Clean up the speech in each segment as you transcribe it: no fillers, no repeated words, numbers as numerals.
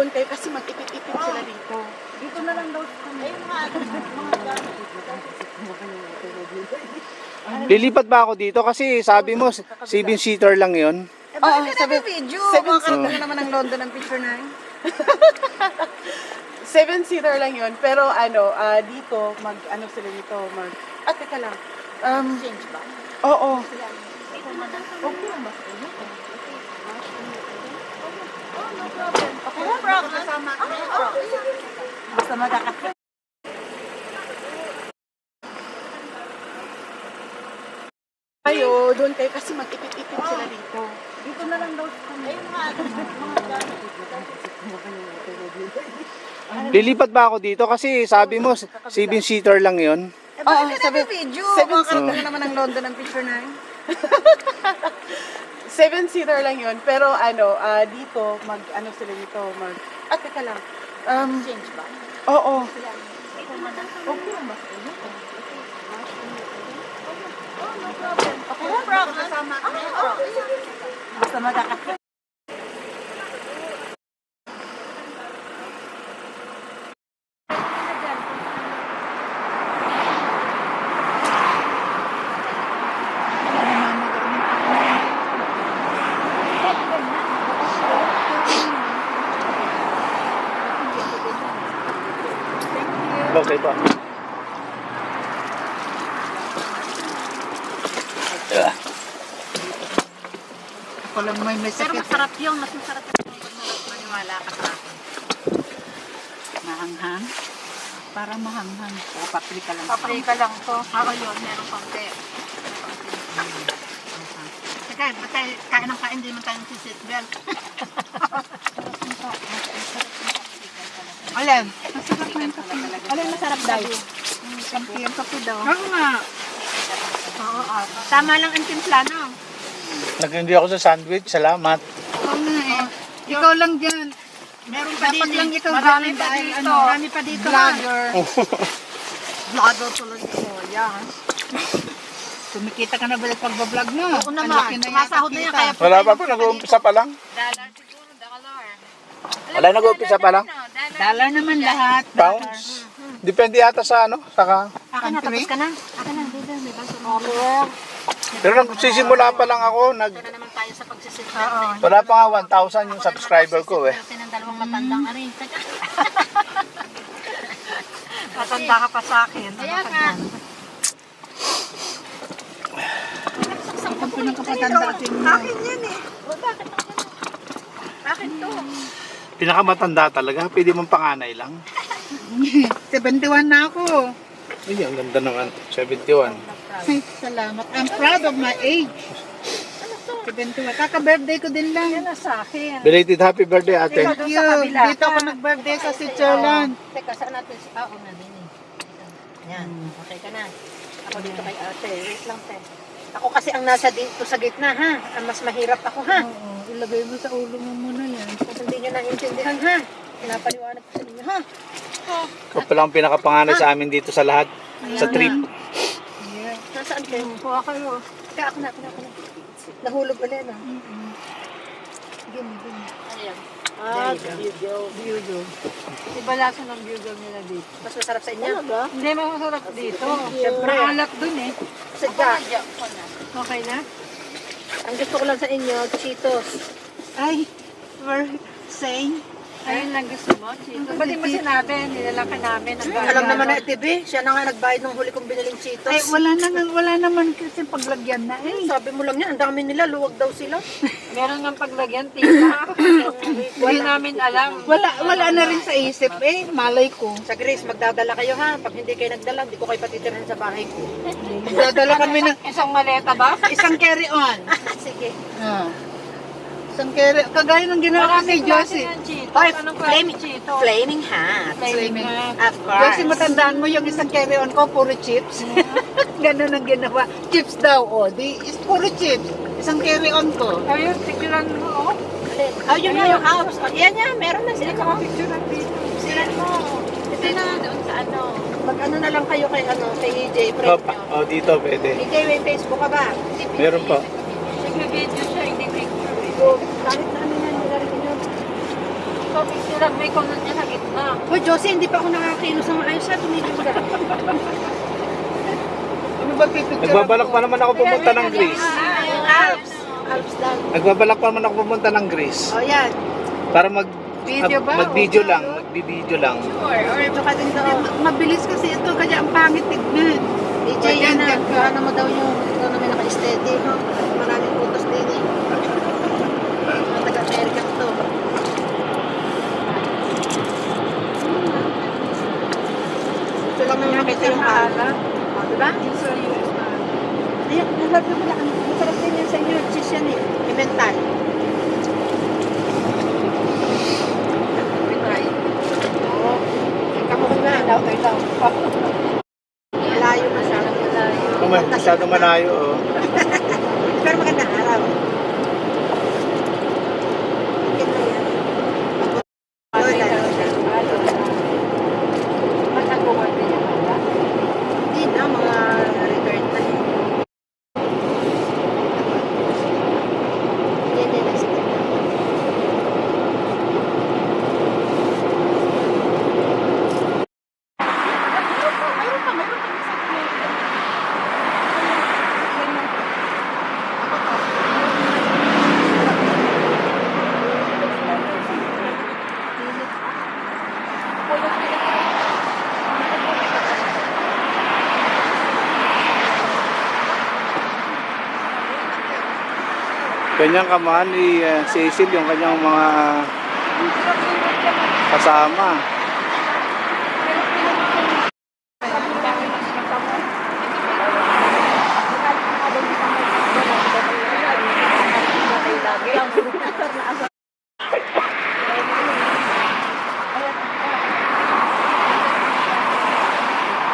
doon kayo kasi mag-ipit-ipit sila dito. Dito na lang daw kami. Ay, mga Lilipat ba ako dito? Kasi sabi mo, 7-seater lang yon. Bakit ka video? seven- Makakarating ka naman ng London ng picture na yun. 7-seater lang yon. Pero dito, ano sila dito, teka lang. Change ba? Oo. Okay lang ba? No problem. Okay lang, bro. Kasama. Basta magkakasama. Kayo, doon kayo kasi mag-ipit-ipit sila dito. Dito na lang daw kami. Ay, Lilipat ba ako dito? Kasi sabi mo, 7-seater lang yon. Bakit ka video? Makakarating ka naman ng London ng picture na yun. 7-seater lang yon. Pero dito, ano sila dito, teka lang. Change ba? Oo. Okay lang ba? No problem. Okay lang, bro. Kasama. Basta magkakasama. Okay pa. Ako lang may sakit. Pero masarap yung, mas masarap yung maniwala ka sa akin. Mahanghang? Para mahanghang. O, paprika lang. Paprika lang to. Ako yun, meron konti. Teka, ba't tayo kain ng kain, di man tayo seatbelt. Alin? Masarap na yung kape. Alin masarap daw? Kape, yung kape daw. Oo nga. Oo, tama lang ang timpla, no? Nag-enjoy ako sa sandwich. Salamat. Oo nga eh. Ikaw lang dyan. Meron pa din lang ikaw. Marami pa dito. Marami pa dito. Vlogger. Vlogger tuloy ko. Yan. Kumikita ka na ba yung pag-vlog mo? Oo naman. Sumasahod na yan. Kaya Wala pa po. Nag-uumpisa pa lang. Dollar siguro, dollar. Wala, nag-uumpisa pa lang. Dollar naman lahat. Pounds. Depende yata sa sa Akin na, tapos ka na. Akin na, dito. May baso. Pero nagsisimula pa lang ako. Na naman tayo sa pagsisimula. Oo. Wala pa nga 1,000 yung subscriber ko eh. Kasi ng dalawang matandang arin. Matanda ka pa sa akin. Kaya nga. Ang pinagkapatanda atin mo. Akin yan eh. Bakit? Bakit to? Pinakamatanda talaga. Pwede mong panganay lang. 71 na ako. Ay, ang ganda ng 71. Ay, salamat. I'm proud of my age. 71. Kaka-birthday ko din lang. Yan na sa akin. Belated happy birthday, ate. Thank you. Dito ako nag-birthday sa Switzerland. Teka, saan natin? Una din eh. Yan, okay ka na. Ako dito kay ate. Wait lang, te. Ako kasi ang nasa dito sa gitna, ha? Ang mas mahirap ako, ha? Oo, ilagay mo sa ulo mo muna yan. Kung hindi nyo naiintindihan, ha? Pinapaliwanag ko sa inyo, ha? Ikaw pala ang pinakapanganay sa amin dito sa lahat. Sa trip. Yeah. Nasaan kayo? Kuha kayo. Teka, ako na. Nahulog ulit, ha? Gimme, gimme. Ano yan? Bugo. Iba lasa ng bugo nila dito. Mas masarap sa inyo? Hindi, masarap dito. Siyempre. Maalat dun eh. Sadya. Okay na? Ang gusto ko lang sa inyo, Cheetos. Ay, we're saying. Ayun lang gusto mo, Chito. Ba't mo sinabi? Nilalaki namin. Alam naman na TV, siya na nga nagbayad ng huli kong biniling Cheetos. Ay, wala naman kasi paglagyan na eh. Sabi mo lang yan, ang dami nila, luwag daw sila. Meron nga paglagyan, tita. Hindi namin alam. Wala na rin sa isip eh. Malay ko. Sa Grace, magdadala kayo ha. Pag hindi kayo nagdala, hindi ko kayo patitirahin sa bahay ko. Dadala kami ng isang maleta ba? Isang carry-on. Sige. Isang carry, kagaya ng ginawa kay Josie. Ay, flaming hot. Flaming. Of course. Josie, matandaan mo yung isang carry-on ko, puro chips. Ganun ang ginawa. Chips daw, o. Di, is puro chips. Isang carry-on ko. Ayun, picturean mo, Oh, yun na yung house. Yan yan, meron na sila. picturean dito. Sila mo. Ito na, doon sa ano. Mag-ano na lang kayo kay EJ, friend nyo. Dito pwede. EJ, may Facebook ka ba? Meron pa. Nag-video siya, hindi picture. So, kahit na ano yan, nila rin yun. picturean may kunot niya sa gitna. Hoy, Josie, hindi pa ako nakakilos ng maayos ha. Tumigil ka. Ano ba pipicture? Nagbabalak pa naman ako pumunta ng Greece. Yung Alps. Alps lang. Nagbabalak pa naman ako pumunta ng Greece. O yan. Para Video ba? mag-video lang. Magbibideo lang. Or tsaka din doon. Mabilis kasi ito, kaya ang pangit tignan. DJ, O, yan, yan yan. ano mo daw yung ito na may naka-steady. Maraming photos din eh. Mga taga-America to. Ito lang naman nakita yung ala. O, diba? Ayan, nalab mo lang. Masarap din yan sa inyo. Cheese yan eh. Invental. Oo. Kamuha na. Lauter daw. Malayo masyadong malayo. Masyadong malayo. Oh. Pero magandang araw. Ito yan. Lola. Magkakuha din yan. Hindi na, mga return na. Yan yan ang sige. Kanyang kamahal ni Cecil, yung kanyang mga kasama.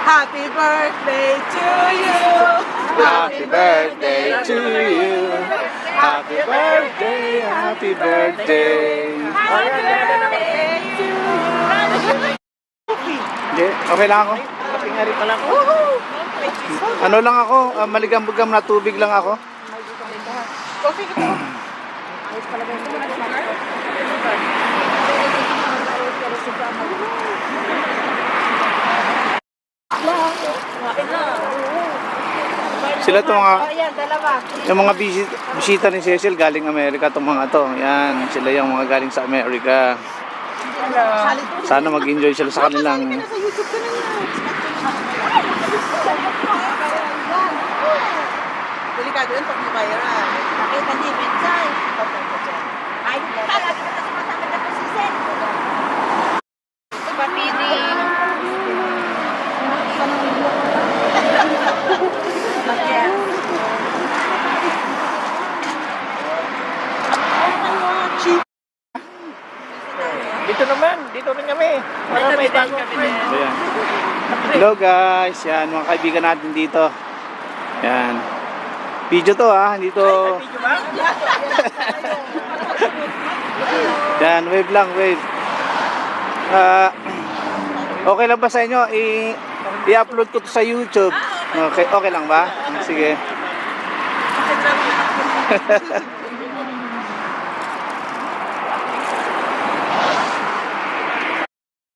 Happy birthday to you! Happy birthday to you. Happy birthday, happy birthday. Hindi, okay lang ako. Kapingari pa lang ako. Ano lang ako, maligam-bugam na tubig lang ako. Coffee ko. Sila to mga, Oh, yan, dalawa. yung mga bisita ni Cecil galing Amerika, itong mga to. Yan, sila yung mga galing sa Amerika. Sana mag-enjoy sila sa kanilang Delikado yun pag nabayaran. Nakita ni Bensay. Ay, talaga na sumasama na po si Sen. Papining. Dito naman, dito rin kami. Para may bago friend. Ayan. Hello guys, yan mga kaibigan natin dito. Yan. Video to ha, dito. Video ba? Yan, wave lang, wave. Okay lang ba sa inyo? I-upload ko to sa YouTube. Okay, okay lang ba? Sige.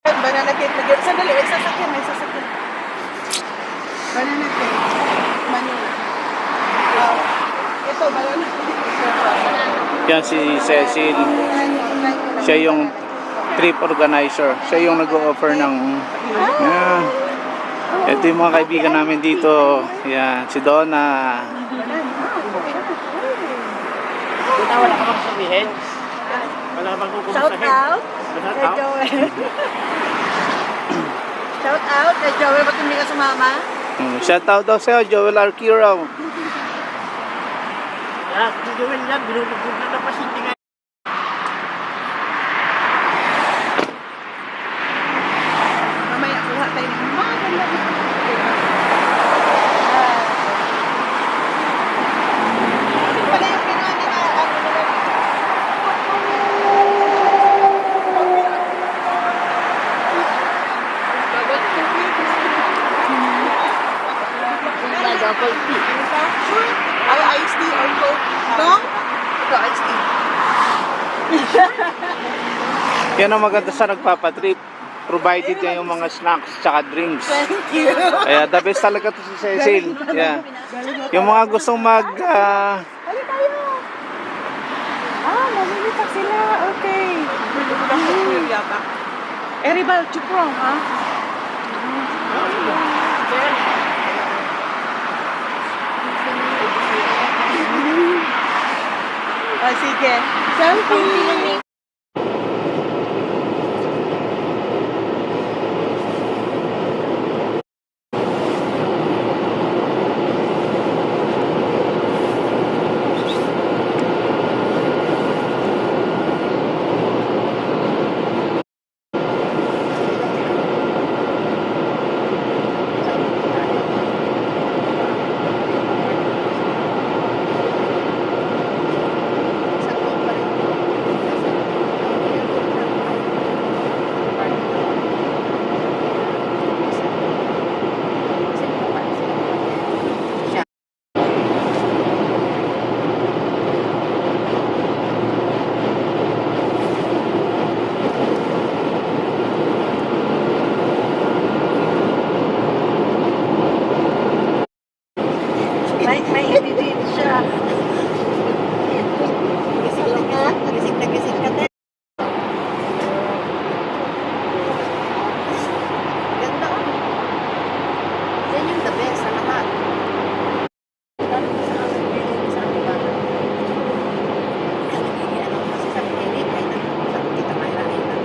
Banana cake na gano'n. Sandali, may sasakyan, may sasakyan. Banana cake. Manila. Ito, banana cake. Yan si Cecil. Siya yung trip organizer. Siya yung nag-o-offer ng... Yan. Ito yung mga kaibigan namin dito. Yan, si Donna. Wala ka bang sabihin? Wala ka bang kukumustahin? Shout out. Shout Kay out? Joel. Shout out kay Joel. Ba't hindi ka sumama? Shout out daw sa'yo, Joel Arquero. Yan, si Joel yan. Binubugbog na pasinti nga. Mamaya, kuha tayo ng maganda. Pala yung ginawa nila, ano nila. Iced tea or coke? No? Ito, iced tea. Yan ang maganda sa nagpapatrip. Provided niya yung mga snacks tsaka drinks. Kaya the best talaga to si Cecil. Yeah. Yung mga gustong mag... Mamimita sila. Okay. Eribal Chuprong, ha? Oh, sige. Selfie. May ibibig siya. Gising ka? Gising na gising ka din. Ganda oh. Yan yung the best sa lahat. Dami ko sa akin, pwede sa akin ba? Kaya ano kasi sa akin, kaya na kita mahirahin na.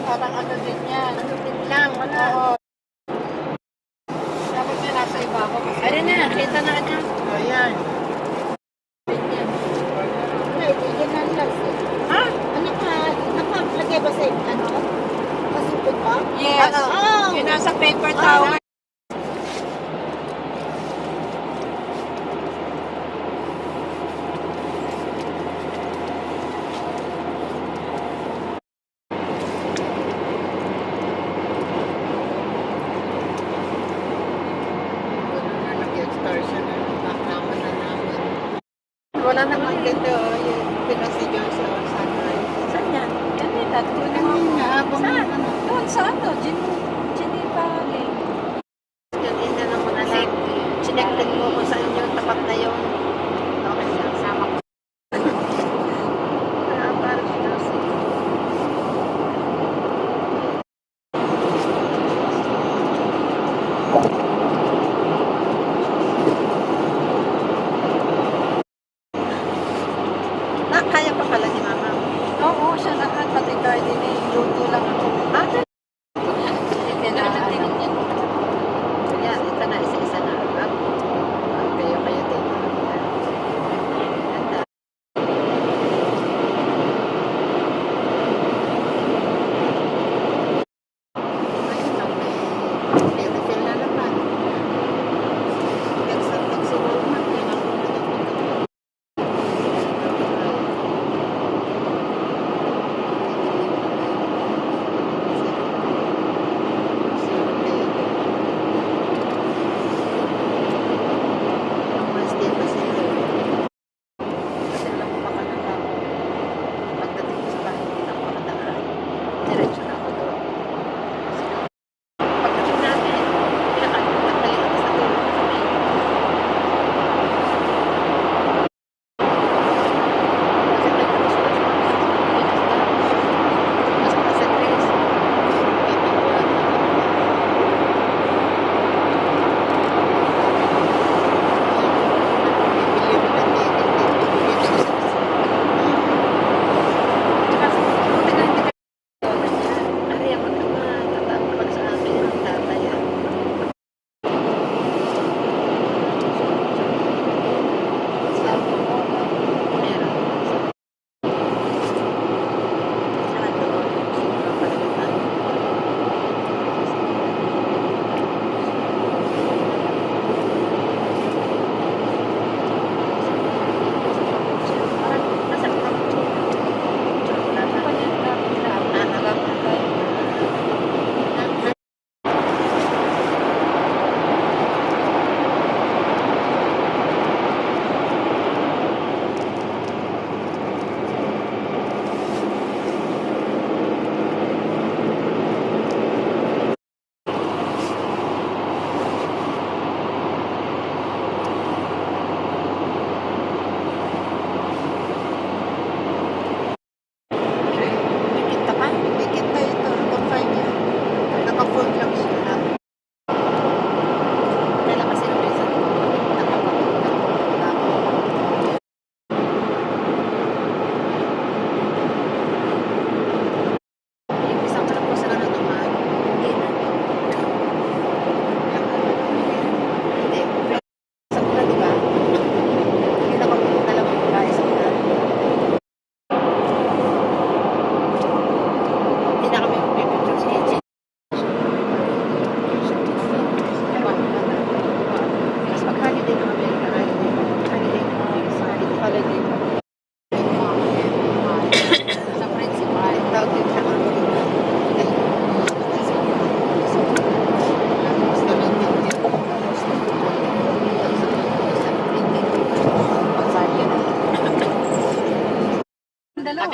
Parang ano din yan. Ano din lang, wala. Oo. Dapat niya nasa ibabaw. Ayun na, kita na niya. Ayan. Ha? Ano ka? Nakalagay ba sa ano? Masipot ba? Yes. Oh. Yung nasa paper towel. Wala namang dito. Yung pinasigaw sa sunrise. Saan yan? Yan eh, tatlo na. Saan? Doon sa ano, Geneva Lake. Yan na lang muna lang. Connected mo kung saan yung tapat na yun. Okay lang. Sama ko. Parang sinasig. Kaya pa pala ni Mama. Oo, siya lahat, pati gardening, luto lang ako.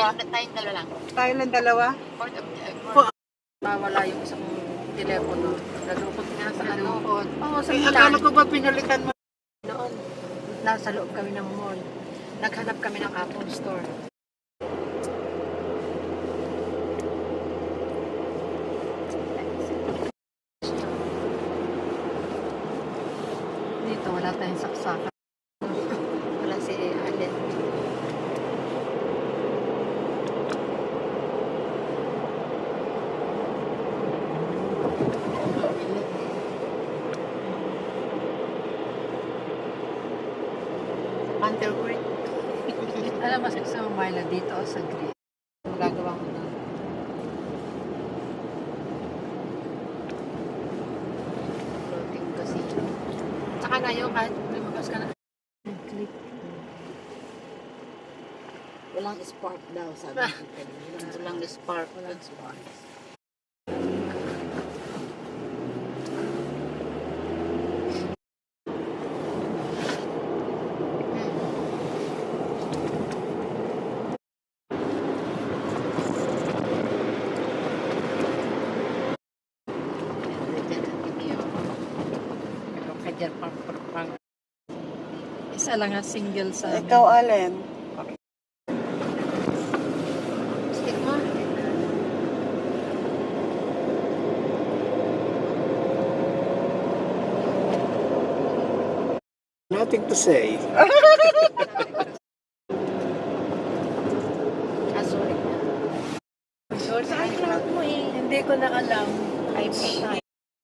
Tayong dalawa lang. Tayo lang dalawa? Mawala yung isang telepono. Nalukot nga sa ano. Oo, sa Ay, Milan. akala ko ba pinalitan mo? Noon, nasa loob kami ng mall. Naghanap kami ng Apple Store. Dito, wala tayong saksakan. Wala si Allen. Panther Creek. Alam mo, sa Marla dito o sa Green. Magagawa mo na. Floating casino. Tsaka ngayon, kahit lumabas ka na. Click. Walang spark daw, sabi ko. Walang spark. Walang spark. Isa lang nga single sa amin. Ikaw, Allen. Stick mo. Nothing to say. Ah, sorry. Sorry. Saan cloud mo eh? Hindi ko na alam. Ay,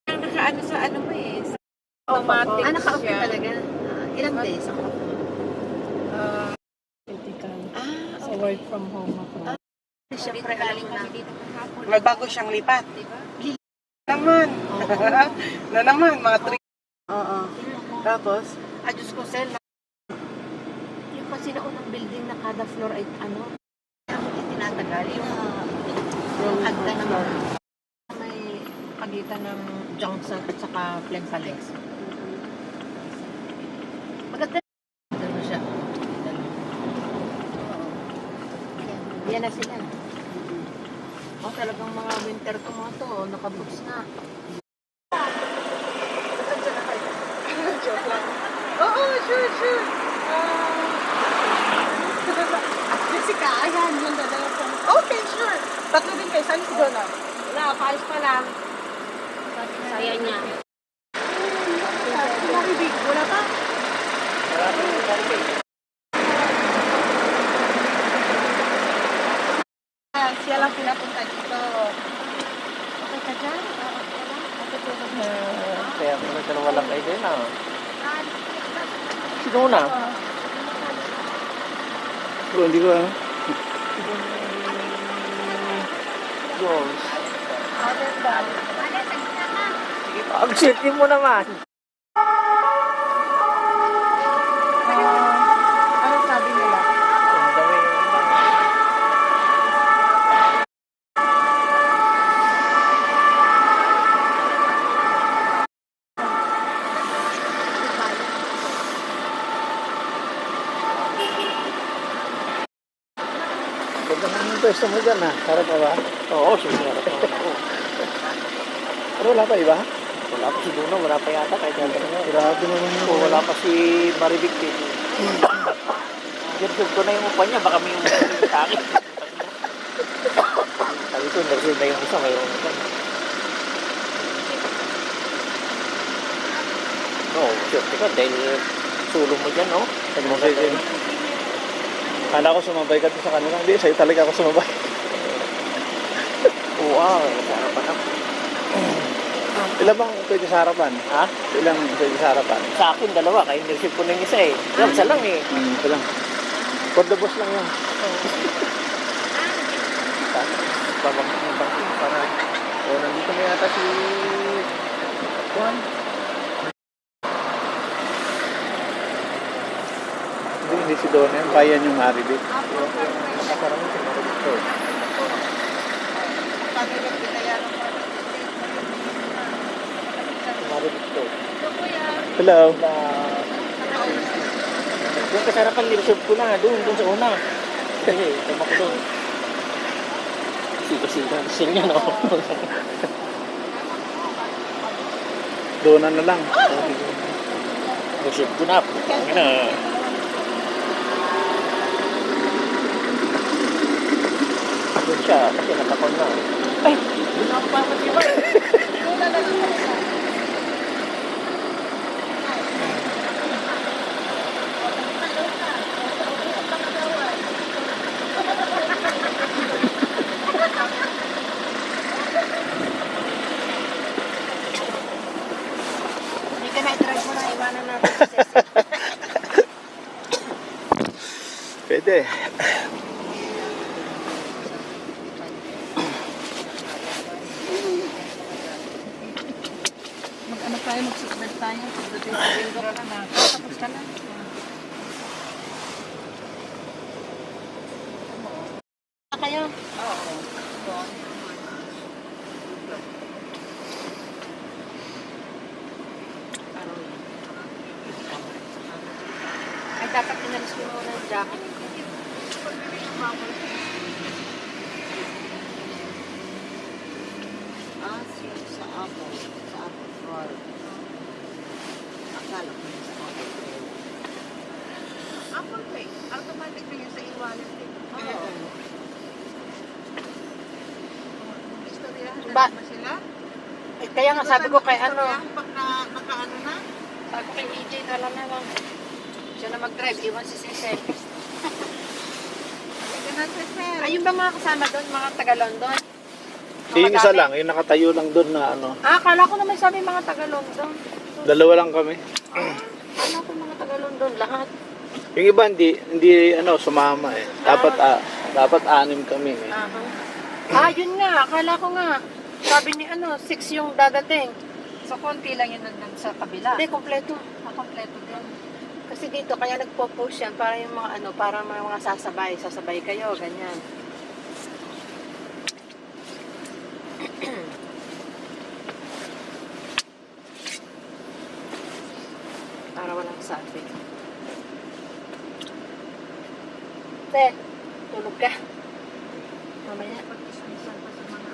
nakaano sa ano mo eh. Automatic Ah, naka-off siya. talaga. Ilang days ako? Critical. Ah, So work from home ako. Siyempre, alam mo na. dito kahapon. May bago siyang lipat. Diba? Naman. Na naman, mga 3. Oo. Tapos? Ah, Diyos ko, Sel. Yung kasi na unang building na kada floor ay ano, ang itinatagal. Yung hagdan ng may pagitan ng Johnson at saka Plenpalex. Maganda. Dalo siya. Dalo. Yan na sila. Oh, talagang mga winter to mga to. Nakabooks na. Oo, sure. Jessica, ayan, yung dalawa ko. Okay, sure. Tatlo din kayo. Saan si Donna? Wala, paalis pa lang. Saya niya. Maribig, wala pa? Siya lang pinapunta dito. Okay ka dyan? Kaya kung dalawa lang kayo din ah. Sino na? Bro, hindi ko ano. Jones. Ang silti mo naman. Ano sabi nila? Ang dami. Ganda naman yung pwesto mo dyan ha. Sarap pa ba? Oo, siguro. Pero wala pa iba? Wala pa si Duna, wala pa yata kahit yan talaga. Grabe naman yung Oo, wala pa si Maribik din. Reserve ko na yung upa niya, baka may umuwi sa akin. Sabi ko, reserve na yung isa, mayroon isa. No, sure ka, dahil sulong mo dyan, no? Sabi mo sa'yo din. Kala ko sumabay ka doon sa kanila. Hindi, sa'yo talaga ako sumabay. Oo, sa harapan ako. Ilan bang pwede sa harapan? Ha? Ilang pwede sa harapan? Sa akin, dalawa, kaya nireceive ko na yung isa eh. Isa lang eh. Ito lang. For the boss lang yun. Babang para. O, nandito na yata si Juan. Hindi si Donna. Bayan yung Maribik. Nakakarami si Maribik. Sabi nila, binayaran ko. Maribik to. Hello. Yung kasarapan, nireceive ko na. Doon sa una. Kasi, tama ko doon. Kasi niya, no? Doon na lang. Nag-ship ko na. Ano? Doon siya, kasi natakon na. Ay! Doon ako papatibay! Hindi ka na i-drive mo na, iwanan natin si Cecil. Pwede. Mag-ano tayo, mag-seatbelt tayo. Pagdating sa window ka na. Tapos ka na. Kayo? Ay, dapat inalis ko muna yung jacket. Sa Apple. Sa Apple Store. Akala ko sa Apple Pay. Apple Pay. Automatic na yun sa e-wallet eh. Istoryahan Ba- ba sila? Eh, kaya nga sabi ko kay ano, Pag nakaano na? sabi ko kay EJ, dala na lang. Siya na mag-drive, iwan si Cecil. Hindi na sir. Ayun ba mga kasama doon, mga taga-London? Yung isa lang, yung nakatayo lang doon na ano. Ah, akala ko naman sabi mga taga-London. Dalawa lang kami. Akala ko mga taga-London, lahat. Yung iba hindi ano sumama eh. Dapat 6 kami eh. Ah, yun nga, akala ko nga. Sabi ni 6 yung dadating. So, konti lang yun nandun sa kabila. Hindi, kompleto. Kompleto din. Kasi dito, kaya nagpo-post yan para yung mga para mga sasabay kayo, ganyan. Para walang traffic. Te, tulog ka. Mamaya. Pag-ismisan pa sa mga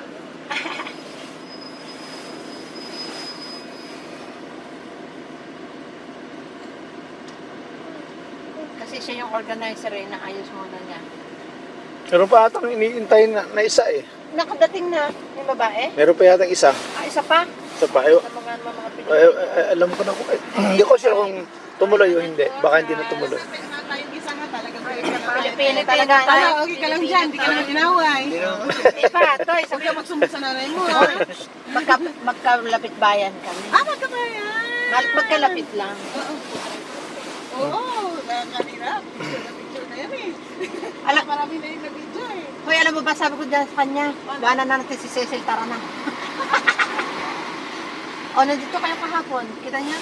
Kasi siya yung organizer eh, naayos muna niya. Meron pa atang iniintay na isa eh. Nakadating na yung babae? Meron pa yatang isa. Ah, isa pa? Isa pa. Sa mga Pilipino. Alam ko na kung hindi ko sure kung tumuloy o hindi. Baka hindi na tumuloy. tayong isa nga talaga. Pilipino talaga. Okay ka lang dyan, hindi ka lang inaway. Ipa, to, Huwag ka magsumbong sa nanay mo, ha? magkalapit bayan kami. Magkabayan! Magkalapit lang. Oo, nakakahirap. Picture na yan eh. Alam, Marami na yung nag-video eh. hoy, alam mo ba, sabi ko dyan sa kanya, buwanan na natin si Cecil, tara na. O, nandito kayo kahapon. Kita niya?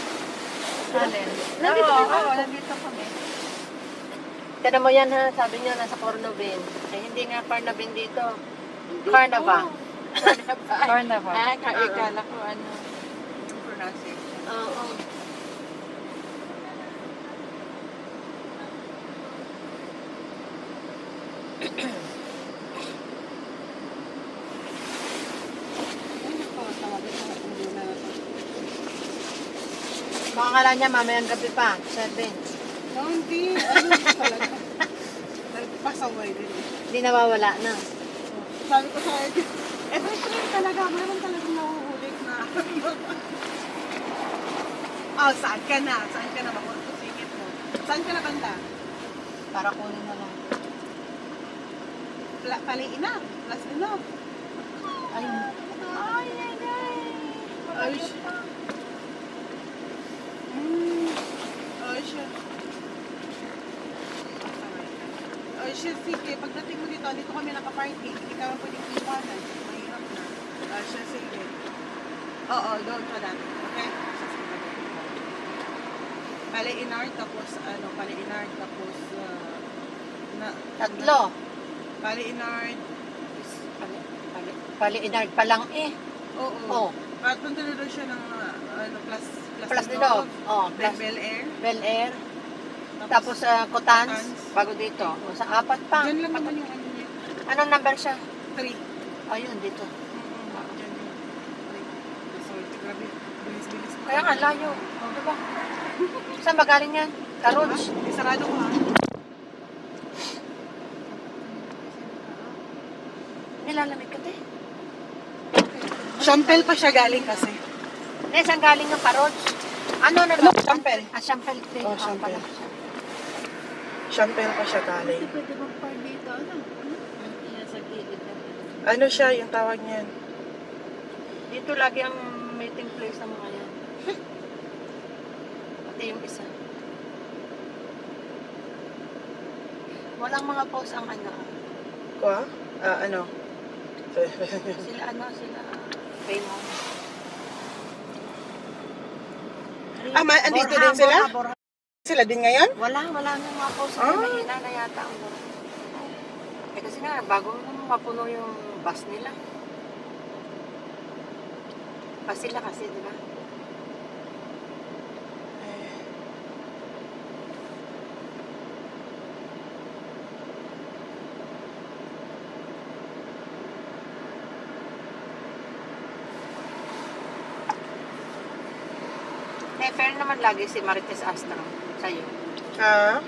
Alin? Nandito kayo Oo, kahapon. nandito kami. Tignan mo yan ha, sabi niya nasa Cornovin. Eh, hindi nga Carnavin dito. Carnava. Carnava. Ah, ikala ko ano. Pronunciation. Oo. Baka kala niya mamayang gabi pa, 7. Hindi, ano talaga. Nagpasaway din eh. Hindi nawawala na. Sabi ko sa akin, every time talaga, meron talagang nahuhulik na. Saan ka na? Saan ka na? Singit mo. Saan ka na banda? Para kunin na lang. Pali enough. Plus enough. Ay, Ay, siya. Ay, siya. Ay, siya, sige. Pagdating mo dito kami nakaparty. Hindi ka pwedeng iwanan. Mahirap na. Ay, siya, sige. Oo, doon pa dati. Okay? Siya, sige. Pali Inard, tapos, tatlo. Pali Inard. Pali-inard pa lang eh. Oo. Oh, At punta na doon siya ng, plus dinov. Oh, Then plus Bel Air. Bel Air. Tapos Cotans, bago dito. O, sa 4 pa. Diyan lang naman yung ano niya. Anong number siya? 3. Ayun, dito. Grabe, bilis-bilis. Kaya nga, layo. Diba? Saan ba galing yan? Carrots? Sarado ko ha. Nilalamig ka, te. Champel pa siya galing kasi. Ne, saan galing yung carrots? Ano na Ano, champel? Ah, champel. te. Oh, champel. Champel pa siya galing. Pwede bang park dito? Ano? Sa gilid. Ano siya, yung tawag niyan? Dito lagi ang meeting place ng mga yan. Pati yung isa. Walang mga post ang ano. Kwa? Ano? Sila famous. Andito din sila? Borha. Sila din ngayon? Wala nang mga post. Mahina na yata ang Borha. Eh kasi nga, bago naman mapuno yung bus nila. Bus sila kasi, di ba? Eh, fair naman lagi si Marites Astro sa'yo. Ha?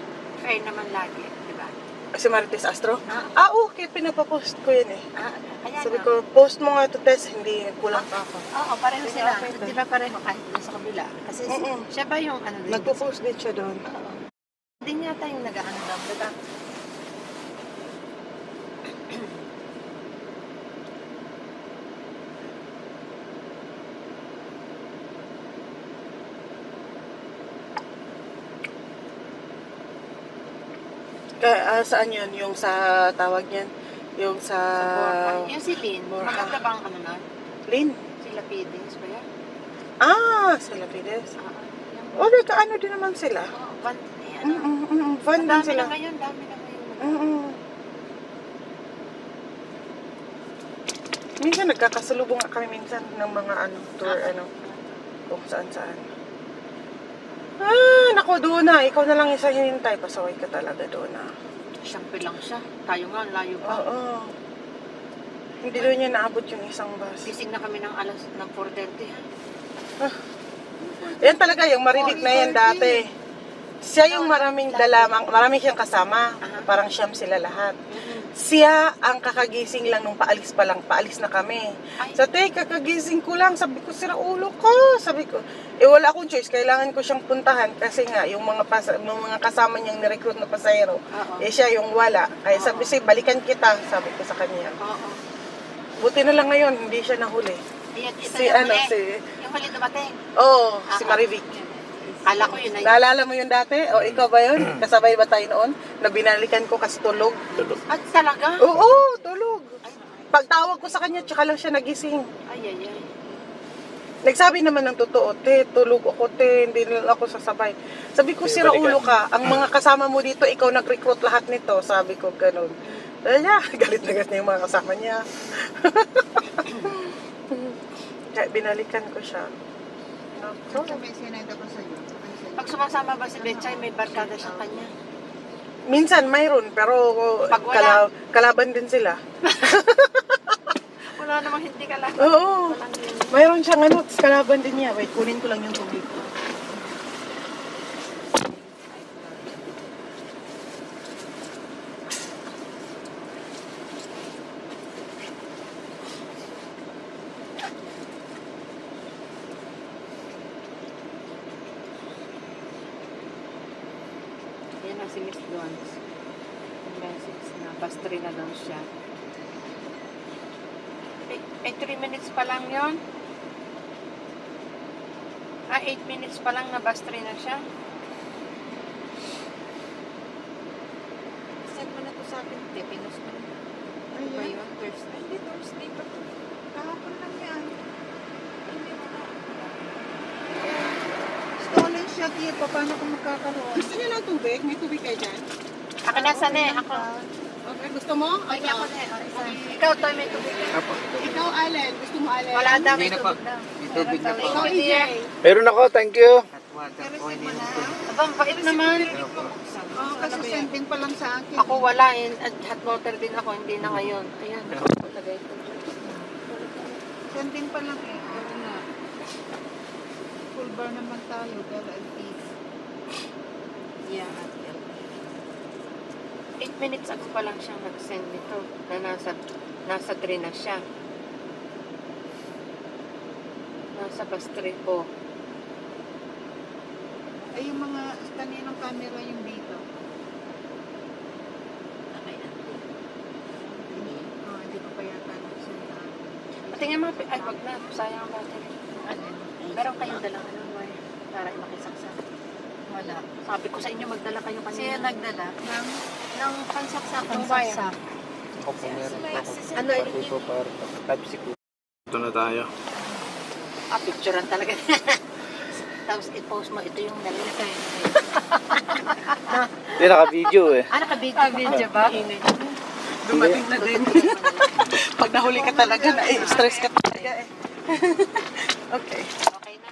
Fair naman lagi, di ba? Si Marites Astro? Ah. Okay, pinapapost ko yun eh. Kaya Sabi nga. ko, post mo nga to Tess, hindi kulang pa ako. Oo, pareho sila. Okay. Di ba pareho kahit doon sa kabila? Kasi siya ba yung ano din? Nagpo-post din siya doon. Oo. Hindi yata yung nag-ano daw. Diba? Saan yun? Yung sa tawag niyan? Yung sa... Yung si Lynn, Borja. maganda bang ano na? Lin? Sila Pidings ba yan? Sila Pides. Yung- O, ano din naman sila. Oo, ano? Fun din Dami sila. na ngayon, dami na ngayon. Minsan nagkakasalubong nga kami minsan ng mga tour, kung saan-saan. Naku, Dona, ikaw na lang isa hinintay. Pasaway ka talaga, Dona. Siyempre lang siya. Tayo nga, layo pa. Oo. Hindi doon niya naabot yung isang bus. Gising na kami ng alas ng 4:30 ha. Yan talaga, yung marinig na yan dati. Siya yung maraming marami siyang kasama. Parang siyam sila lahat. Siya ang kakagising lang nung paalis pa lang. Paalis na kami. Sa kakagising ko lang. Sabi ko, sira ulo ko. Sabi ko, wala akong choice. Kailangan ko siyang puntahan. Kasi nga, yung mga kasama niyang nirecruit na pasahero, siya yung wala. Ay sabi siya, balikan kita. Sabi ko sa kanya. Oo. Buti na lang ngayon, hindi siya nahuli. Ito Si yung ano, huli. Yung huli dumating. si Marivic. Kala ko yun na yun. Naalala mo yun dati? O ikaw ba yun? Kasabay ba tayo noon? Na binalikan ko kasi tulog. At talaga? Oo, tulog. Pagtawag ko sa kanya, tsaka lang siya nagising. Ay. Nagsabi naman ng totoo, te, tulog ako, te, hindi na ako sasabay. Sabi ko, sira ulo ka. Ang mga kasama mo dito, ikaw nag-recruit lahat nito. Sabi ko, ganun. Galit na galit na yung mga kasama niya. Kaya binalikan ko siya. Pag sumasama ba si Betchay, may barkada siya kanya. Minsan mayroon, pero Pag wala. kalaban din sila. Wala namang hindi ka lang. Oo. Walang yun. Mayroon siyang tapos kalaban din niya. Wait, kunin ko lang yung tubig ko. Yan na si Miss Dons. Yung message na bus 3 na daw siya. 3 minutes pa lang yun. 8 minutes pa lang na bus 3 na siya. Send mo na to sa akin. Pinos mo na. Ano ba yun? Thursday? Hindi, Thursday pa to. Kahapon lang yan. Hindi mo na. Stolen siya, Kip. Paano kung magkakaroon? Gusto niyo ng tubig? May tubig kayo dyan? Ako nasa na ako. Okay, gusto mo? Ay, ako na Ikaw, Toy, may tubig ka. Ikaw, Allen. Gusto mo, Allen? Wala daw, may tubig daw. Tubig na Ikaw, dear. Meron ako, thank you. Abang, bait naman. kasi sending pa lang sa akin. Ako wala, hot water din ako, hindi na ngayon. Ayan, nakalagay ito. Sending pa lang eh. Pero na. Full bar naman tayo, pero at least. Yeah, at 8 minutes ago pa lang siyang nag-send nito na nasa 3 na siya. Nasa bus 3 po. Ay, yung mga kaninong camera yung dito. Oh, hindi ko pa yata nag-send. Patingin mo, ay wag na, sayang ang battery. Meron kayong dalang ano, wire para makisaksak. Wala. Sabi ko sa inyo, magdala kayo kanina. Siya nagdala. ng pansaksak, ng wire. Pansaksak. Ako po meron pa ako. Ano yun? Dito para Type-C ko. Ito na tayo. Picturean talaga. Tapos i-post mo, ito yung nalilitay. Hindi, naka-video eh. Naka-video ba? Dumating na din. Pag nahuli ka talaga na stress ka talaga eh. Okay. Okay na.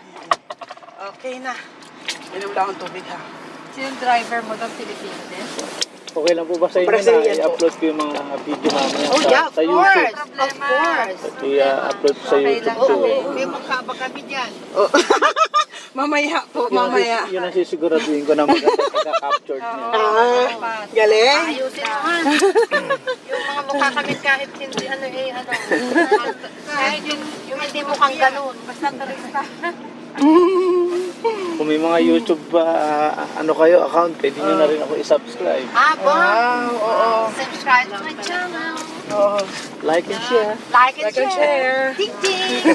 Okay na. Inom lang ang tubig ha. Sino yung driver mo doon? Filipino din? Okay lang po ba sa inyo Brazilian na po. i-upload ko yung mga video namin Oh yeah, of sa course. YouTube? Of course. I-upload sa Okay YouTube lang ko. kami. May magkaba kami dyan. Mamaya po, Yun ang mamaya. yun ang sisiguraduhin ko na magka-captured niya. Galing. Ayusin mo nga. Yung mga mukha kami kahit hindi ano eh, ano. Kahit yung hindi mukhang ganun. Basta turista. Kung may mga YouTube ano kayo account, pwede nyo na rin ako i-subscribe. Oo. Subscribe to my channel. Like and share. Like and share. Ting ting.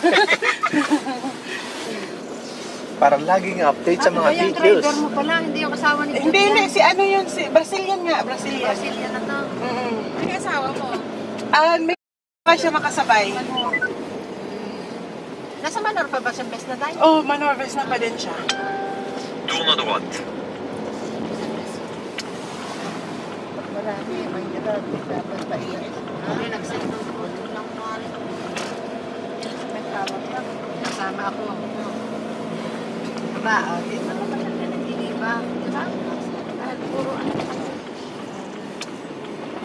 Para laging update sa mga Yung videos. driver mo pala, hindi yung asawa ni Hindi, hindi. Si ano yun? Si Brazilian nga. Brazilian. Brazilian na to. Ano yung asawa mo? May siya makasabay. Nasa Manor pa ba siyang best na tayo? Oh, Manorves na pa din siya. Tourne à droite. Marami, may hirap. Dapat pa iyan. Hindi, nag-send ng food lang mahal. May tawag lang. Kasama ako. Aba, di ba? Diba? Diba? Puro ano.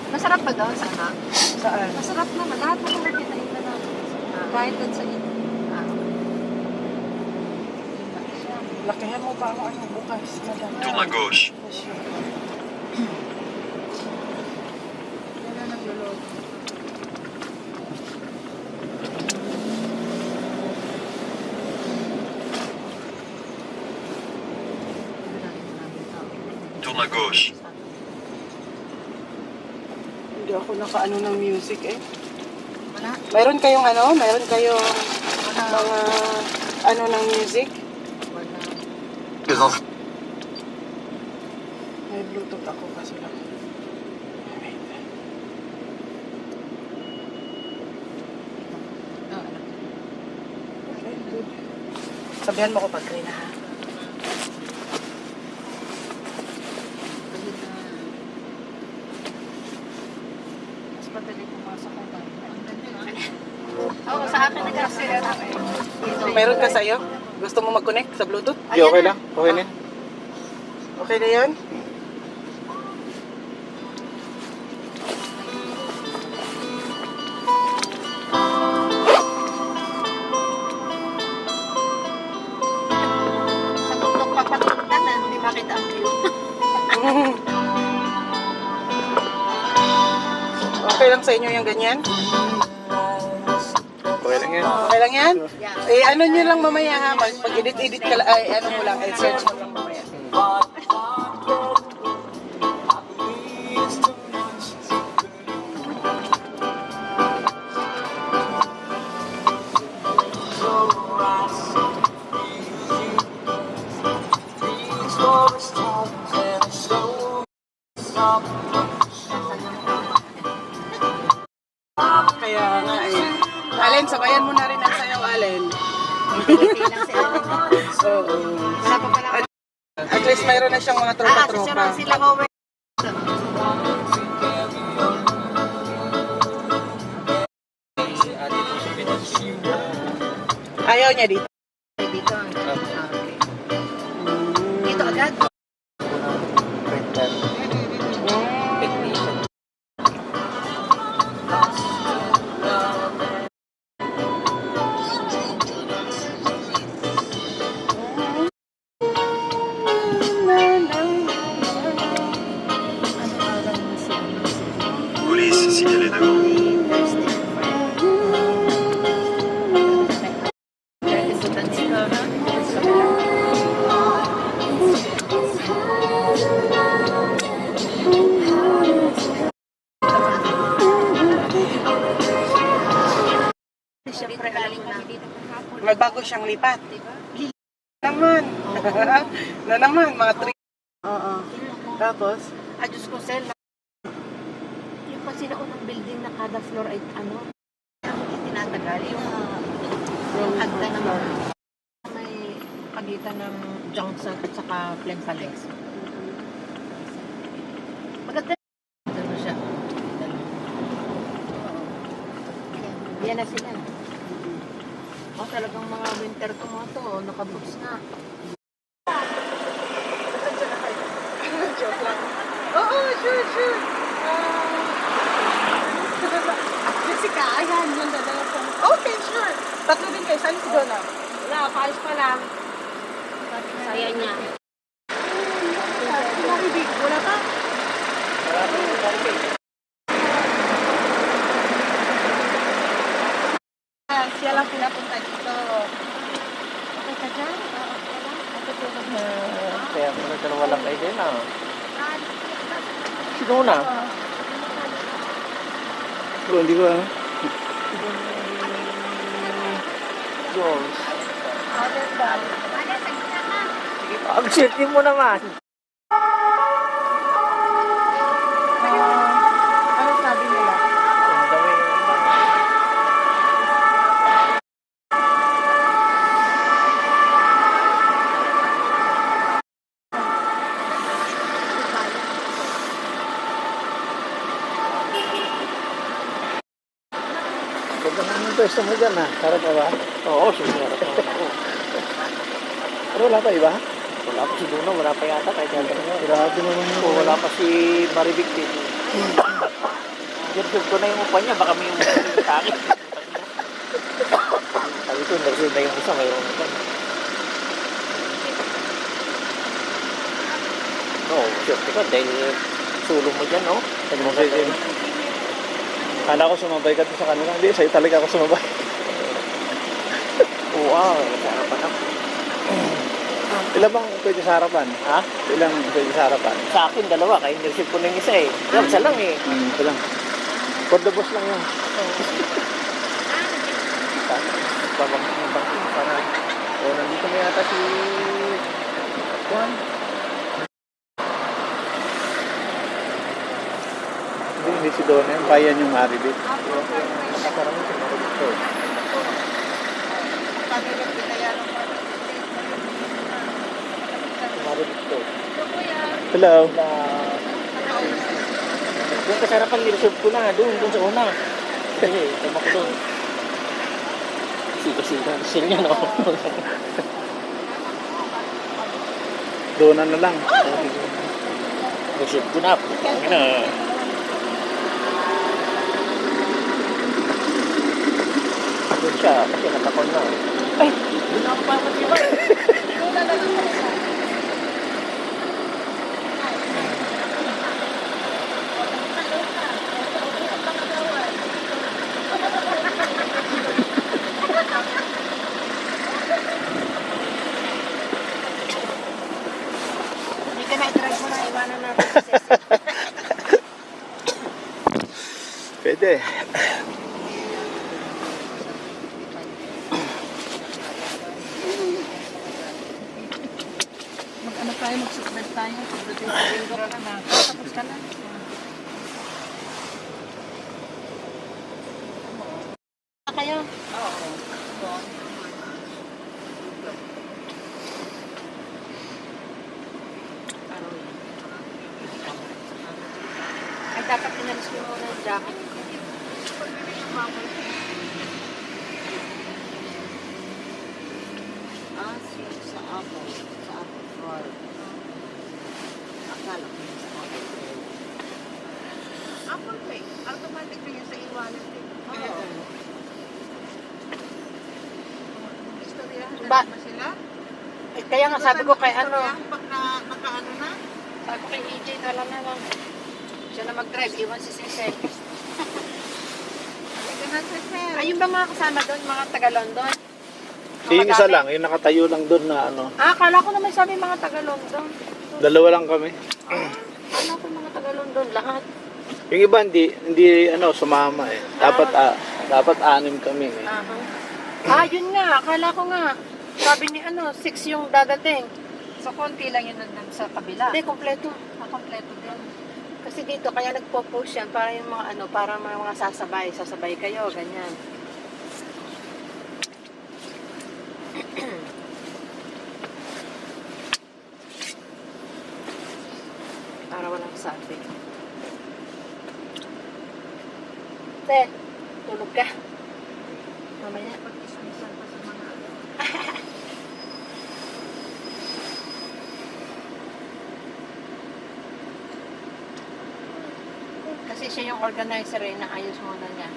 Masarap ba doon? Sana? Saan? Masarap naman. Lahat naman nakita namin. Kahit doon sa inyo. Lakihan mo pa ako ano bukas. Tourne à gauche. Yan na naglulog. Tourne à gauche. Hindi ako nakaano ng music eh. Wala. Mayroon kayong ano? Mayroon kayong mga ano ng music? May Bluetooth ako kasi lang. Okay, good. Sabihan mo ko pag green ha. Mas madali pumasok ko ba? Oo, sa akin nag-share ako. Mayroon ka sa'yo? Gusto mo mag-connect sa Bluetooth? Di, okay lang? Okay na? Okay na yan? Sa bundok papatuntan na, hindi makita ang view. Okay lang sa inyo yung ganyan? Okay lang yan. Okay lang yan? Yeah. Eh, ano nyo lang mamaya ha? Pag-edit-edit ka lang, ay ano mo lang, search mo lang mamaya. Kaya nga eh. Allen, sabayan mo na rin ang sayaw, Allen. Hindi lang si Ellen. Oo. Wala pa pala. At least mayroon na siyang mga tropa-tropa. Sisirang sila ko. Ayaw niya dito. Dito. Okay. Dito agad. signaler devant. Siyempre, alam mo na dito. May bago siyang lipat. Naman. Na naman, mga 3. Oo. Tapos, Ay, Diyos ko, Sel. Yung kasi naunang building na kada floor ay ano, ang itinatagal. Yung hagda ng may pagitan ng Johnson at saka Plenpalex. Maganda. Ano siya? Yan na sila. Oh, talagang mga winter to mga to. Nakaboots na. oo, sure. Jessica, ayan, yung dalawa ko. Okay, sure. Tatlo din kayo. Saan si Donna? Wala, paayos pa lang. Saya niya. Maribig, wala pa? Siya lang pinapunta dito. Okay ka dyan? Kaya mo na dalawa lang kayo din ah. Si Donna. Bro, hindi ko ano. Jones. Ang shirty mo naman. Ano sabi nila? Ang dami ng iba. Huwag naman yung pwesto mo dyan ha. Sarap pa ba? Oo, siguro. Pero wala pa iba? Wala pa si Donna, wala pa yata kahit yata na. Grabe naman yun. Oo, wala pa si Maribig din. Reserve ko na yung upa niya, baka may umupa yung sa akin. Sabi ko, reserve na yung isa, mayroon pa. Oo, sure ka, dahil sulong mo dyan, no? Sabi mo sa'yo. Kala ko sumabay ka sa kanila. Hindi, sa'yo talaga ako sumabay. Oo, sa harapan ako. Ilan bang pwede sa harapan? Ha? Ilang pwede sa harapan? Sa akin, dalawa, kaya nireceive ko na yung isa eh. Yung isa lang eh. Ito lang. For the boss lang yun. Babangking para. O, nandito na yata si Juan. Hindi si Donna. Yung bayan yung Maribit. Parang ito, ito. Maribig to. Hello. Doon ka sa harapan, nireserve ko na. Doon sa una. Kasi, tama ko doon. Sila niya, no? Donna na lang. Reserve ko na. Ang ina. Doon siya, kasi natakon na. Ay! Doon ako pa matibay! Hindi ka na i-drive mo na, iwanan natin si Ceci. Pwede. Mag-ano tayo, mag-subscribe tayo. Pagdating sa linggo ka na. Tapos ka na. Kayo? Ay, dapat inalis ko muna yung jacket. Sa Apple Store. Akala ko sa Apple Pay. Apple Pay? Automatic na yun sa e-wallet eh. Oo. Istoryahan Ba- ba sila? Eh, kaya nga sabi ko kay ano, Istoryahan pag nakaano na? sabi ko kay EJ na lang. Siya na mag-drive, iwan si Ceci. Ayun ba mga kasama doon, mga taga-London? Si yung isa lang, yung nakatayo lang doon na ano. Akala ko naman sabi mga taga-London. Dalawa lang kami. Akala ko mga taga-London lahat. Yung iba hindi ano sumama eh. Dapat 6 kami eh. Yun nga, akala ko nga. Sabi ni 6 yung dadating. So, konti lang yun nandun sa kabila. Hindi, kompleto. Kompleto din. Kasi dito, kaya nagpo-post yan para yung mga para mga sasabay kayo, ganyan. Para walang sabi. Te, tulog ka. Mamaya. Pag-ismisan pa sa mga Kasi siya yung organizer naayos muna niya.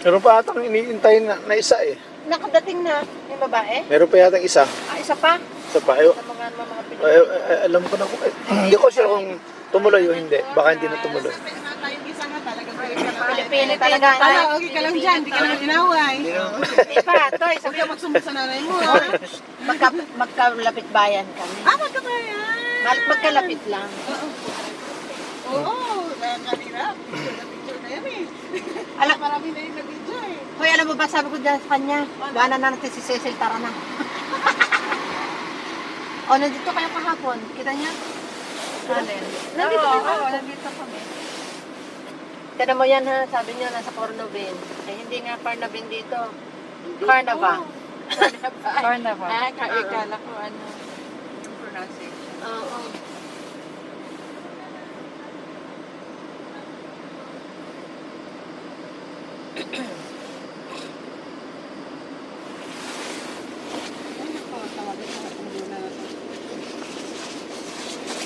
Meron pa atang iniintay na isa eh. Nakadating na yung babae? Meron pa yatang isa. Isa pa? Isa pa. Sa mga Pilipino. Alam ko na kung hindi ko sure kung tumuloy o hindi. Baka hindi na tumuloy. Tayong isa nga talaga. Pilipino talaga. Okay ka lang dyan, hindi ka lang inaway. Ipa, Toy, Huwag ka magsumbong sa nanay mo. magkalapit bayan kami. Magkabayan. Magkalapit lang. Oo, kanina. Picture na yan eh. Alam, Marami na yung nag-video eh. Hoy, alam mo ba, sabi ko dyan sa kanya, gana na natin si Cecil, tara na. Nandito kayo kahapon. Kita niya? alin. Nandito kayo Oo, kahapon. nandito kami. Tignan mo yan ha, sabi niya nasa Cornovin. Hindi nga Carnavin dito. Carnava. Carnival. Ikala ko Yung pronunciation. Oo.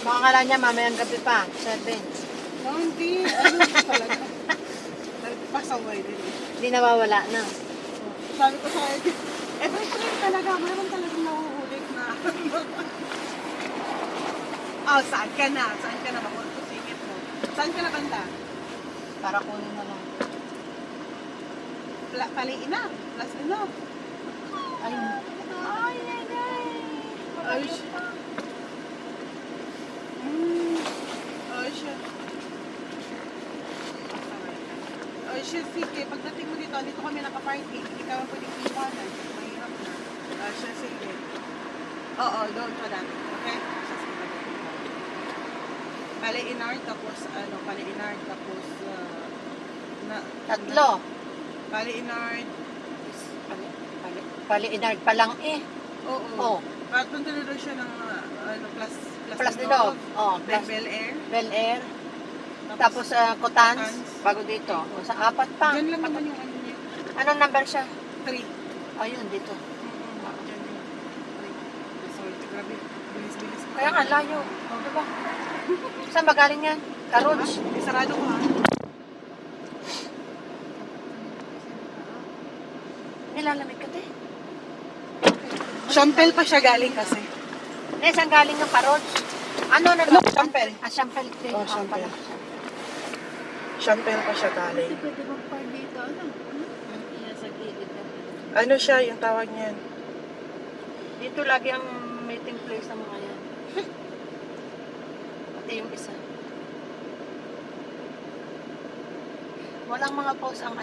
Baka kala niya mamayang gabi pa, 7. No, hindi. Ano talaga? Nagpasaway din eh. Hindi nawawala na. Sabi ko sa akin, every time talaga, meron talagang nahuhulik na. Saan ka na? Saan ka na? Bakit ko singit mo? Saan ka na banda? Para kunin na lang. Paliin na. Plus enough. Ay, Ay, siya. Ay, siya. Ay, siya, sige. Pagdating mo dito kami nakaparty. Hindi ka pwedeng iwanan. Mahirap na. Ay, siya, sige. Oo, don't pa that. Okay? Siya, sige. Paliinard, tapos, paliinard, tapos, Tatlo. Paliinard. Pali-inard pa lang eh. Oo. Oh. At punta na doon siya ng Plus Dinov. Oh, Then plus Bel Air. Bel Air. Tapos Cotans. Bago dito. O, sa 4 pa. Diyan lang naman yung ano niya. Anong number siya? 3. Ayun, dito. Diyan yung 3. Sorry, grabe. Bilis-bilis. Kaya nga, layo. O, diba? Saan ba galing yan? Karuns. Sarado ko ha. Nilalamig ka, te. Champel pa siya galing kasi. Saan galing yung Karuns? Ano na No, Champel. Champel. Oh, Champel. Champel pa siya galing. pwede bang par dito? Yan sa gilid na. Ano siya, yung tawag niyan? Dito lagi ang meeting place ng mga yan. Pati yung isa. Walang mga post ang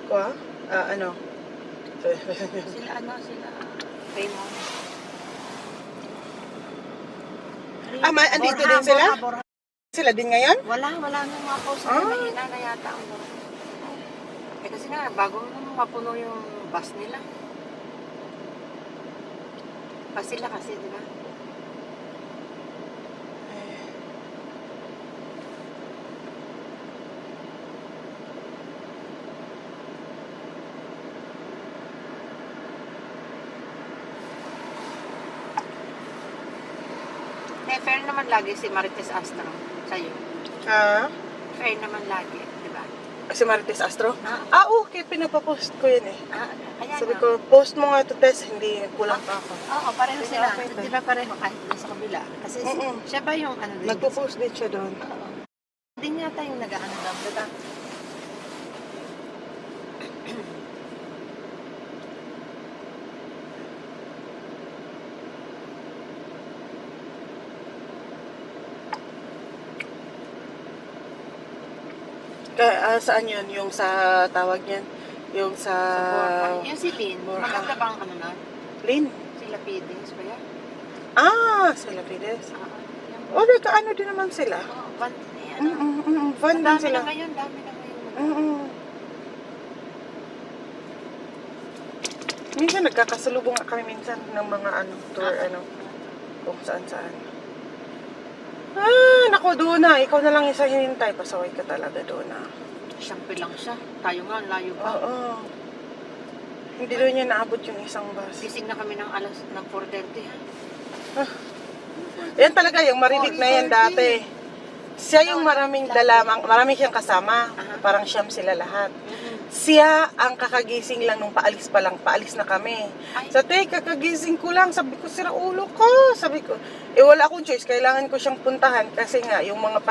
Ko ha? Ano? Sila famous. Andito din sila? Sila din ngayon? Wala na mga post. Mahina na yata ang Borja. Kasi nga, bago mapuno yung bus nila. Pa sila kasi, di ba? Fair naman lagi si Marites Astro sa'yo. Ha? Fair naman lagi, di ba? Si Marites Astro? Okay. Pinapapost ko yun eh. Kaya Sabi nga. ko, post mo nga to test, hindi kulang pa ako. Oo, pareho sila. Okay. Di ba pareho kahit nasa kabila? Kasi siya ba yung ano din? Nagpo-post din siya doon. Hindi niya tayo nag-ano daw, di ba? Saan yun? Yung sa tawag niyan? Yung sa... Yung si Lynn, Borja. maganda bang ano na? Lin? Sila Pidings ba yan? Sila Pides. Yung O, nagkaano din naman sila. van, ano? Van din Dami sila. na ngayon, dami na ngayon. Minsan nagkakasalubong nga kami minsan ng mga tour, kung saan-saan. Naku, Dona, ikaw na lang isa hinintay. Pasaway ka talaga, Dona. Siyempre lang siya. Tayo nga, layo pa. Oo. Hindi doon niya naabot yung isang bus. Gising na kami ng 4:30 ha. Yan talaga, yung Maribik na yan dati. Siya yung maraming marami siyang kasama. Parang siyam sila lahat. Siya ang kakagising lang nung paalis pa lang. Paalis na kami. Sa kakagising ko lang. Sabi ko, sira ulo ko. Sabi ko, wala akong choice. Kailangan ko siyang puntahan. Kasi nga, yung mga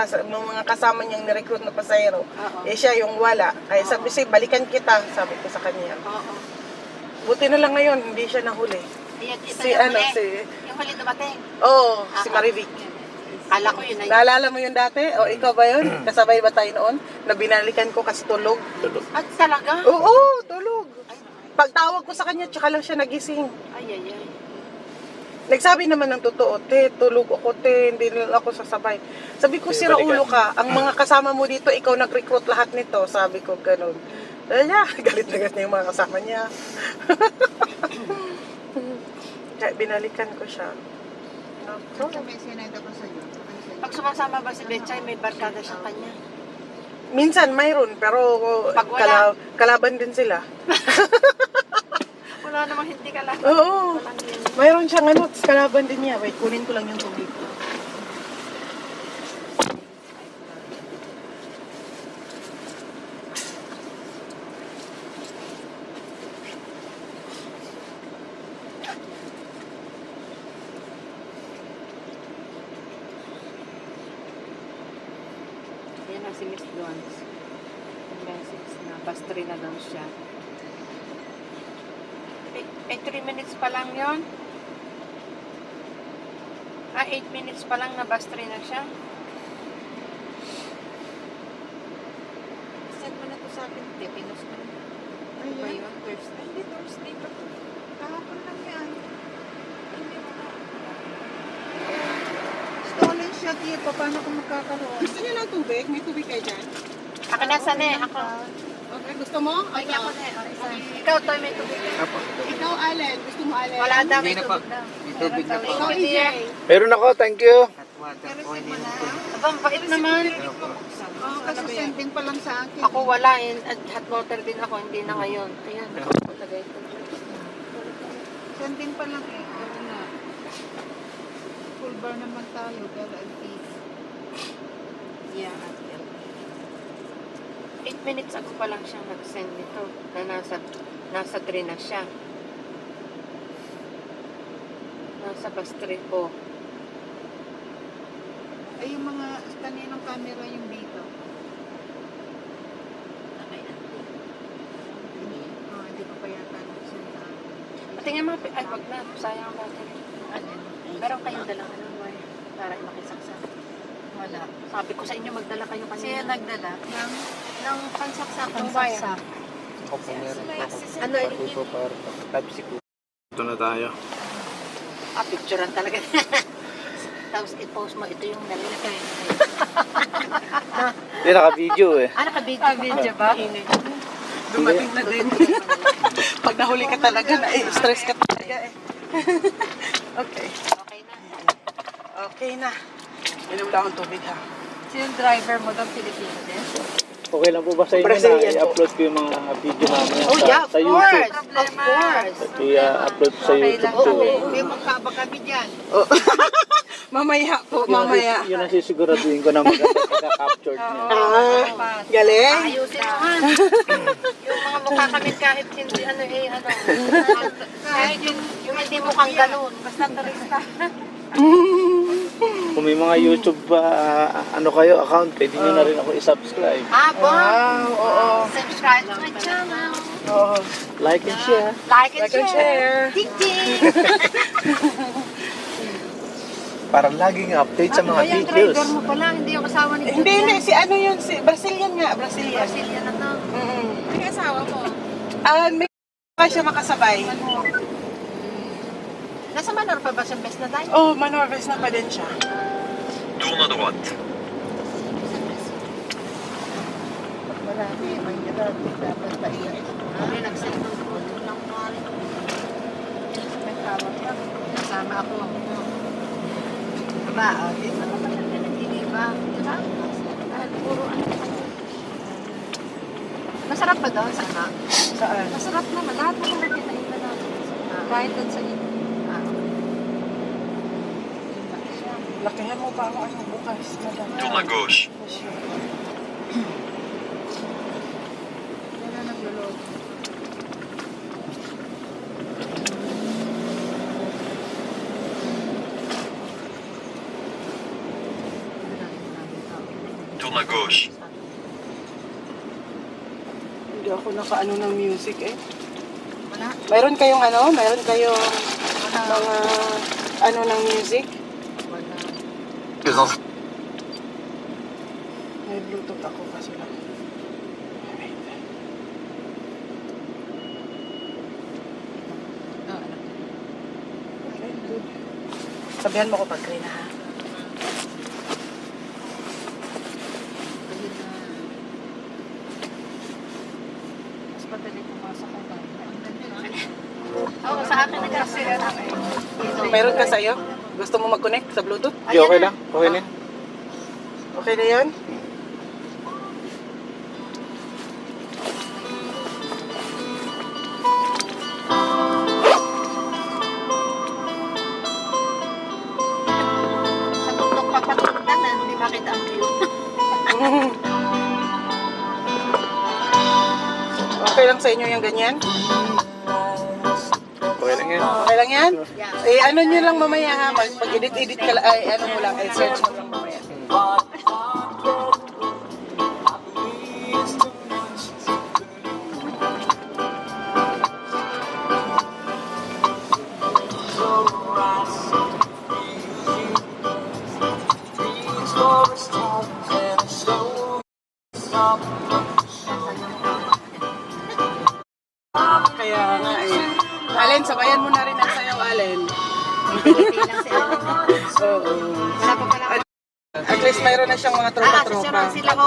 kasama niyang nirecruit na pasahero, siya yung wala. Kaya sabi siya, balikan kita. Sabi ko sa kanya. Buti na lang ngayon, hindi siya nahuli. Yung huli dumating. Si Maribik. Kala ko yun na yun. Naalala mo yun dati? O ikaw ba yun? Kasabay ba tayo noon? Na binalikan ko kasi tulog. At talaga? Oo, tulog. Pagtawag ko sa kanya, tsaka lang siya nagising. Ay. Nagsabi naman ng totoo, tulog ako, hindi lang ako sasabay. Sabi ko, sira ulo ka. Ang mga kasama mo dito, ikaw nag-recruit lahat nito. Sabi ko, ganun. Galit na galit na yung mga kasama niya. Kaya binalikan ko siya. Pag sumasama ba si Betchay, may barkada siya kanya? Minsan mayroon, pero Pag wala. kalaban din sila. Wala namang hindi ka lang. Oo. Mayroon siyang kalaban din niya. Wait, kunin ko lang yung tubig. Yan na si Miss Duans. Yung message na bus 3 na daw siya. 3 minutes pa lang yon. 8 minutes pa lang na bus 3 na siya. Send mo na to sa akin. Pinos mo na. Ano ba yun? Thursday? Hindi, Thursday pa to. Kahapon lang yan. Hindi mo na. Stolen siya dito. Paano kung magkakaroon? Gusto niyo ng tubig? May tubig kayo dyan? Ako nasa na eh. Ako. Okay, gusto mo? Ay, ako na eh. Ikaw, Toy, may tubig. Ikaw, Allen. Gusto mo, Allen? Wala daw, may tubig daw. Tubig na po. Ikaw, dear. Meron ako, thank you. Abang, bait naman. Kasi sending pa lang sa akin. Ako wala eh. At hot water din ako, hindi na ngayon. Ayan, ako lagay ko. Sending pa lang eh. Ano na. Full bar naman tayo. Pero LPG. Yeah, 8 minutes ago pa lang siyang nag-send nito na nasa 3 na siya. Nasa bus 3 po. Ay, yung mga kaninong camera yung dito. Hindi ko pa yata nag-send sa akin. Patingin mo, ay wag na, sayang ang battery. Meron kayong dalang wire para makisaksak. Wala. Sabi ko sa inyo, magdala kayo kanina. Siya nagdala ng pansaksakan pansaksak. Ako po meron pa ako. Ano yun? Ito para Pepsi ko. Ito na tayo. Picturean talaga. Tapos i-post mo, ito yung nalilagay. Hindi, naka-video eh. Naka-video ba? Dumating na din. Pag nahuli ka talaga, stress ka talaga eh. Okay. Okay na. Okay na. Inom lang ang tubig ha. Sino yung driver mo daw, Pilipino din? Okay lang po ba sa inyo Brazilian na po. i-upload ko yung mga video namin Of sa YouTube? course. Of course. I-upload sa YouTube ko. May magkaba kami dyan. Mamaya po, mamaya. Yun ang sisiguraduhin ko na magka-captured niya. Galing. Ayusin mo ha. Yung mga mukha kami kahit hindi kahit yung hindi mukhang ganun. Basta turista. Kung may mga YouTube kayo account, pwede nyo na rin ako i-subscribe. Wow, oo. Subscribe to my channel. Oo. Like and share. Like and Like and share. share. Ting ting. Para laging update sa mga Ay, yung videos. driver mo pala, hindi yung kasama ni Hindi, hindi. Si ano yun? Si Brazilian nga. Brazilian. Brazilian na to. May asawa mo. May siya makasabay. Nasa Manor pa ba siyang best na tayo? Oh, Manorves na pa din siya. Tourne à droite. Marami, mahirap. Dapat pa iyan. Ano, nag-send ng photo lang pare. May tawag pa. Kasama ako. Diba? Di ba naman ang nag-iniba? Diba? Puro ano. Masarap ba doon sa anak? Saan? Masarap naman. Lahat naman nakita-iba na. Kahit doon sa inyo. Lakihan mo pa ako ano bukas. Madam. Tourne à gauche. Yan na naglulog. Tourne à gauche. Hindi ako nakaano ng music eh. Wala. Mayroon kayong ano? Mayroon kayong Wala. mga ano ng music? Wala. May Bluetooth ako kasi lang. Okay, good. Sabihan mo ko pag green ha. Mas madali pumasok ang bahay. Oo, sa akin nag-share ako. Mayroon ka sa'yo? Gusto mo mag-connect sa Bluetooth? Di, okay lang. Okay na. Okay na yan? Sa tuktok papatuktan na, hindi makita ang view. Okay lang sa inyo yung ganyan? Okay lang yan. Okay lang yan? Eh, ano nyo lang mamaya ha? Pag-edit-edit ka lang, ay ano mo lang, ay search mo lang mamaya. Kaya nga eh. Allen, sabayan mo na rin ang sayaw, Allen. Hindi lang si Ate. Oo. Wala pa pala. At least mayroon na siyang mga tropa-tropa. Susunod sila ko.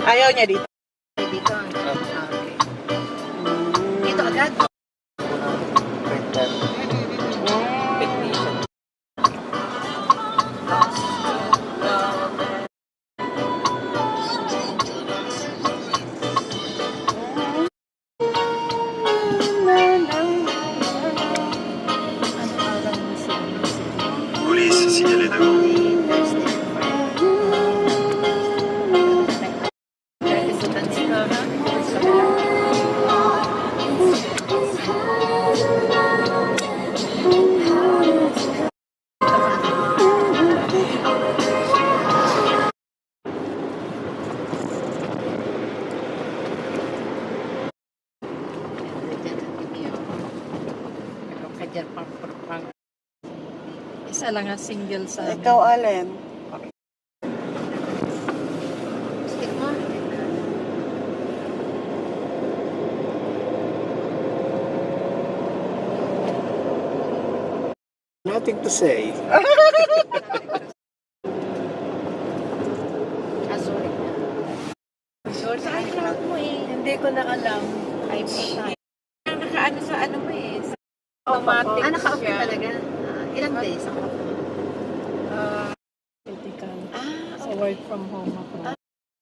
Ayaw niya dito. Dito. Okay. Dito agad. Police signalée devant. Isa lang ang single sa amin. Ikaw, Allen. Stick mo. Nothing to say. George, ay lang mo eh. Hindi ko na alam. Ay, puta. Nakaano sa ano mo eh. Sa automatic Naka-off siya. talaga. Ilang days ako? Critical. So work from home ako.